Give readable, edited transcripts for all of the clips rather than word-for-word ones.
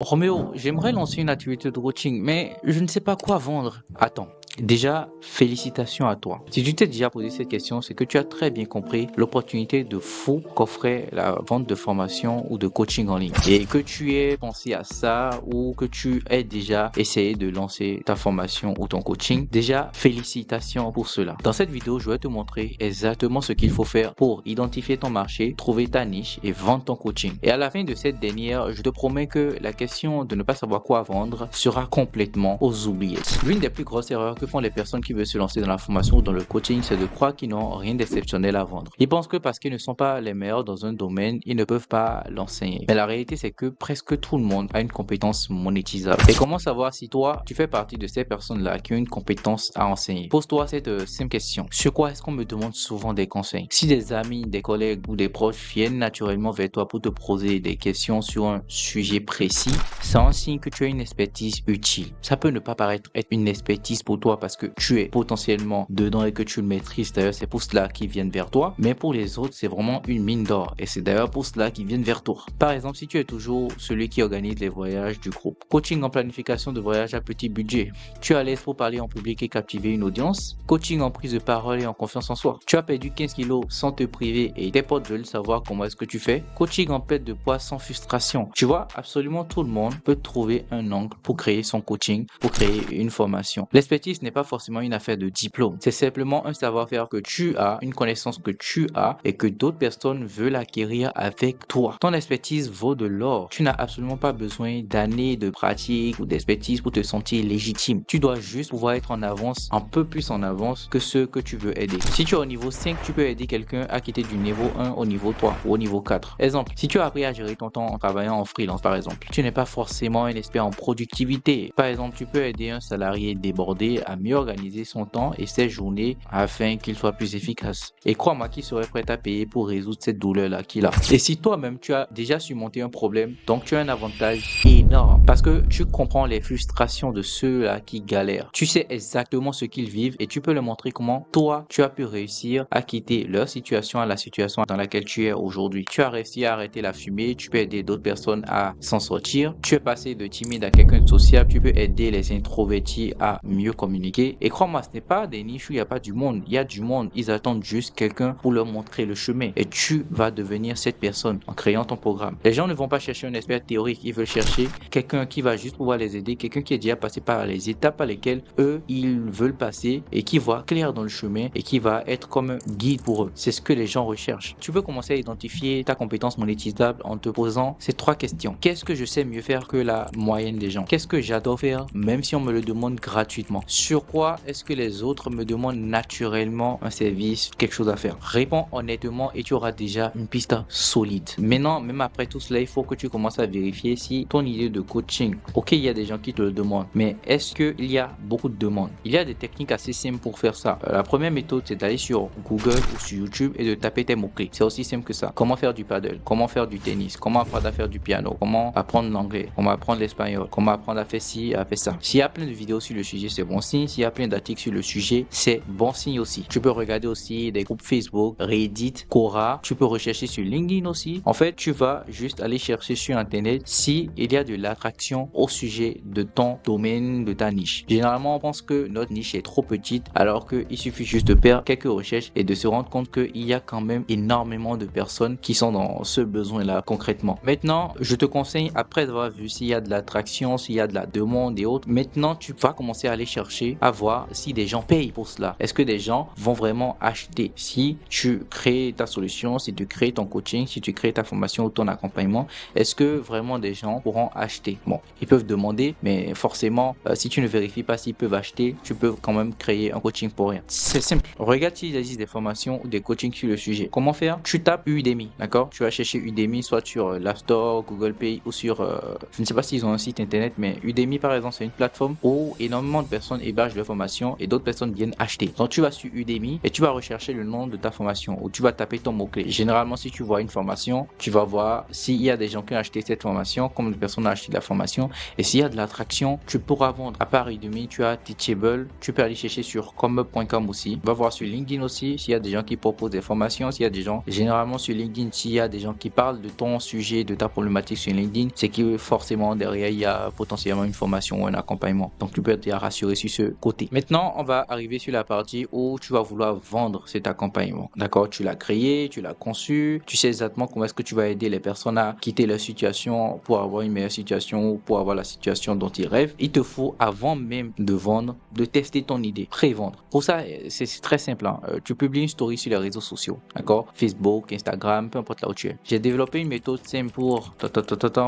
Roméo, j'aimerais lancer une activité de coaching, mais je ne sais pas quoi vendre. Attends. Déjà, félicitations à toi. Si tu t'es déjà posé cette question, c'est que tu as très bien compris l'opportunité de fou qu'offrait la vente de formation ou de coaching en ligne. Et que tu aies pensé à ça ou que tu aies déjà essayé de lancer ta formation ou ton coaching, déjà, félicitations pour cela. Dans cette vidéo, je vais te montrer exactement ce qu'il faut faire pour identifier ton marché, trouver ta niche et vendre ton coaching. Et à la fin de cette dernière, je te promets que la question de ne pas savoir quoi vendre sera complètement aux oubliettes. L'une des plus grosses erreurs que font les personnes qui veulent se lancer dans la formation ou dans le coaching, c'est de croire qu'ils n'ont rien d'exceptionnel à vendre. Ils pensent que parce qu'ils ne sont pas les meilleurs dans un domaine, ils ne peuvent pas l'enseigner. Mais la réalité, c'est que presque tout le monde a une compétence monétisable. Et comment savoir si toi, tu fais partie de ces personnes-là qui ont une compétence à enseigner? Pose-toi cette simple question. Sur quoi est-ce qu'on me demande souvent des conseils? Si des amis, des collègues ou des proches viennent naturellement vers toi pour te poser des questions sur un sujet précis, c'est un signe que tu as une expertise utile. Ça peut ne pas paraître être une expertise pour toi parce que tu es potentiellement dedans et que tu le maîtrises. D'ailleurs, c'est pour cela qu'ils viennent vers toi. Mais pour les autres, c'est vraiment une mine d'or. Et c'est d'ailleurs pour cela qu'ils viennent vers toi. Par exemple, si tu es toujours celui qui organise les voyages du groupe, coaching en planification de voyage à petit budget, tu es à l'aise pour parler en public et captiver une audience, coaching en prise de parole et en confiance en soi, tu as perdu 15 kilos sans te priver et tes potes veulent savoir comment est-ce que tu fais, coaching en perte de poids sans frustration. Tu vois, absolument tout le monde peut trouver un angle pour créer son coaching, pour créer une formation. L'expertise n'est pas forcément une affaire de diplôme. C'est simplement un savoir-faire que tu as, une connaissance que tu as et que d'autres personnes veulent acquérir avec toi. Ton expertise vaut de l'or. Tu n'as absolument pas besoin d'années de pratique ou d'expertise pour te sentir légitime. Tu dois juste pouvoir être en avance, un peu plus en avance que ceux que tu veux aider. Si tu es au niveau 5, tu peux aider quelqu'un à quitter du niveau 1 au niveau 3 ou au niveau 4. Exemple, si tu as appris à gérer ton temps en travaillant en freelance par exemple, tu n'es pas forcément un expert en productivité. Par exemple, tu peux aider un salarié débordé à mieux organiser son temps et ses journées afin qu'il soit plus efficace. Et crois-moi qu'il serait prêt à payer pour résoudre cette douleur-là qu'il a. Et si toi-même tu as déjà surmonté un problème, donc tu as un avantage énorme parce que tu comprends les frustrations de ceux-là qui galèrent. Tu sais exactement ce qu'ils vivent et tu peux leur montrer comment toi tu as pu réussir à quitter leur situation à la situation dans laquelle tu es aujourd'hui. Tu as réussi à arrêter la fumée, tu peux aider d'autres personnes à s'en sortir. Tu es passé de timide à quelqu'un de sociable, tu peux aider les introvertis à mieux communiquer. Et crois-moi, ce n'est pas des niches où il n'y a pas du monde. Il y a du monde. Ils attendent juste quelqu'un pour leur montrer le chemin. Et tu vas devenir cette personne en créant ton programme. Les gens ne vont pas chercher un expert théorique. Ils veulent chercher quelqu'un qui va juste pouvoir les aider, quelqu'un qui est déjà passé par les étapes par lesquelles eux, ils veulent passer et qui voit clair dans le chemin et qui va être comme un guide pour eux. C'est ce que les gens recherchent. Tu peux commencer à identifier ta compétence monétisable en te posant ces 3 questions. Qu'est-ce que je sais mieux faire que la moyenne des gens? Qu'est-ce que j'adore faire même si on me le demande gratuitement? Sur quoi est-ce que les autres me demandent naturellement un service, quelque chose à faire? Réponds honnêtement et tu auras déjà une piste solide. Maintenant, même après tout cela, il faut que tu commences à vérifier si ton idée de coaching, ok, il y a des gens qui te le demandent, mais est-ce qu'il y a beaucoup de demandes? Il y a des techniques assez simples pour faire ça. La première méthode, c'est d'aller sur Google ou sur YouTube et de taper tes mots-clés. C'est aussi simple que ça. Comment faire du paddle? Comment faire du tennis? Comment apprendre à faire du piano? Comment apprendre l'anglais? Comment apprendre l'espagnol? Comment apprendre à faire ci, à faire ça? S'il y a plein de vidéos sur le sujet, c'est bon signe. S'il y a plein d'articles sur le sujet, c'est bon signe aussi. Tu peux regarder aussi des groupes Facebook, Reddit, Quora. Tu peux rechercher sur LinkedIn aussi. En fait, tu vas juste aller chercher sur Internet s'il y a de l'attraction au sujet de ton domaine, de ta niche. Généralement, on pense que notre niche est trop petite alors qu'il suffit juste de faire quelques recherches et de se rendre compte qu'il y a quand même énormément de personnes qui sont dans ce besoin-là concrètement. Maintenant, je te conseille, après avoir vu s'il y a de l'attraction, s'il y a de la demande et autres, maintenant tu vas commencer à aller chercher à voir si des gens payent pour cela. Est-ce que des gens vont vraiment acheter? Si tu crées ta solution, si tu crées ton coaching, si tu crées ta formation ou ton accompagnement, est-ce que vraiment des gens pourront acheter? Bon, ils peuvent demander, mais forcément, si tu ne vérifies pas s'ils peuvent acheter, tu peux quand même créer un coaching pour rien. C'est simple. Regarde s'il existe des formations ou des coachings sur le sujet. Comment faire? Tu tapes Udemy, d'accord? Tu vas chercher Udemy soit sur l'App Store, Google Play ou sur, je ne sais pas s'ils ont un site internet, mais Udemy par exemple, c'est une plateforme où énormément de personnes hébergent leur formation et d'autres personnes viennent acheter. Donc tu vas sur Udemy et tu vas rechercher le nom de ta formation ou tu vas taper ton mot-clé. Généralement, si tu vois une formation, tu vas voir s'il y a des gens qui ont acheté cette formation, combien de personnes ont acheté la formation et s'il y a de l'attraction, tu pourras vendre. À part Udemy, tu as Teachable, tu peux aller chercher sur come.com aussi. Va voir sur LinkedIn aussi s'il y a des gens qui proposent des formations, s'il y a des gens, généralement sur LinkedIn, s'il y a des gens qui parlent de ton sujet, de ta problématique sur LinkedIn, c'est que forcément derrière il y a potentiellement une formation ou un accompagnement. Donc tu peux être rassuré sur ce côté. Maintenant, on va arriver sur la partie où tu vas vouloir vendre cet accompagnement. D'accord? Tu l'as créé, tu l'as conçu, tu sais exactement comment est-ce que tu vas aider les personnes à quitter leur situation pour avoir une meilleure situation ou pour avoir la situation dont ils rêvent. Il te faut, avant même de vendre, de tester ton idée, pré-vendre. Pour ça, c'est très simple. Tu publies une story sur les réseaux sociaux, d'accord? Facebook, Instagram, peu importe là où tu es. J'ai développé une méthode simple pour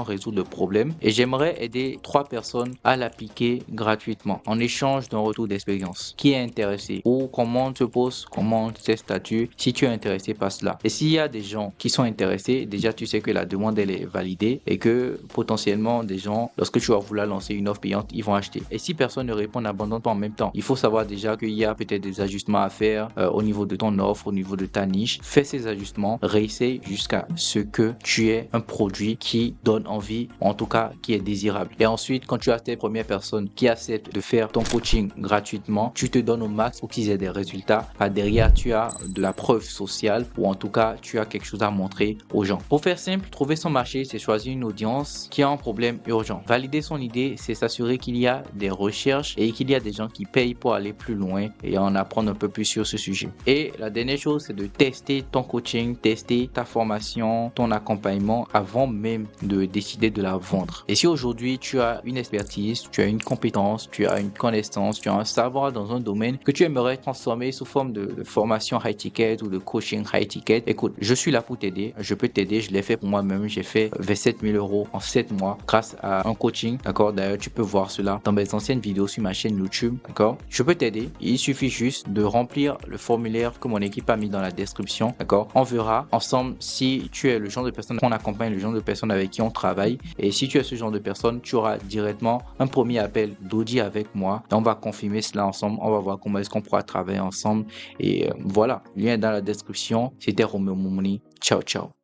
résoudre le problème et j'aimerais aider 3 personnes à l'appliquer gratuitement en échange d'un retour d'expérience. Qui est intéressé ou comment se pose, comment tes statuts, si tu es intéressé par cela. Et s'il y a des gens qui sont intéressés, déjà tu sais que la demande elle est validée et que potentiellement des gens, lorsque tu vas vouloir lancer une offre payante, ils vont acheter. Et si personne ne répond, n'abandonne pas en même temps. Il faut savoir déjà qu'il y a peut-être des ajustements à faire au niveau de ton offre, au niveau de ta niche. Fais ces ajustements, réessaye jusqu'à ce que tu aies un produit qui donne envie, en tout cas qui est désirable. Et ensuite, quand tu as tes premières personnes qui acceptent de faire ton coaching gratuitement, tu te donnes au max pour qu'ils aient des résultats. Derrière, tu as de la preuve sociale ou en tout cas, tu as quelque chose à montrer aux gens. Pour faire simple, trouver son marché, c'est choisir une audience qui a un problème urgent. Valider son idée, c'est s'assurer qu'il y a des recherches et qu'il y a des gens qui payent pour aller plus loin et en apprendre un peu plus sur ce sujet. Et la dernière chose, c'est de tester ton coaching, tester ta formation, ton accompagnement avant même de décider de la vendre. Et si aujourd'hui tu as une expertise, tu as une compétence, tu as une connaissance, tu as un savoir dans un domaine que tu aimerais transformer sous forme de formation high ticket ou de coaching high ticket, écoute, je suis là pour t'aider, je peux t'aider, je l'ai fait pour moi-même, j'ai fait 27 000 € en 7 mois grâce à un coaching, d'accord? D'ailleurs, tu peux voir cela dans mes anciennes vidéos sur ma chaîne YouTube, d'accord? Je peux t'aider, il suffit juste de remplir le formulaire que mon équipe a mis dans la description, d'accord? On verra ensemble si tu es le genre de personne qu'on accompagne, le genre de personne avec qui on travaille, et si tu es ce genre de personne, tu auras directement un premier appel d'audit avec moi, et on va confirmer cela ensemble, on va voir comment est-ce qu'on pourra travailler ensemble, et voilà, lien dans la description. C'était Romeo Moumouni, ciao ciao.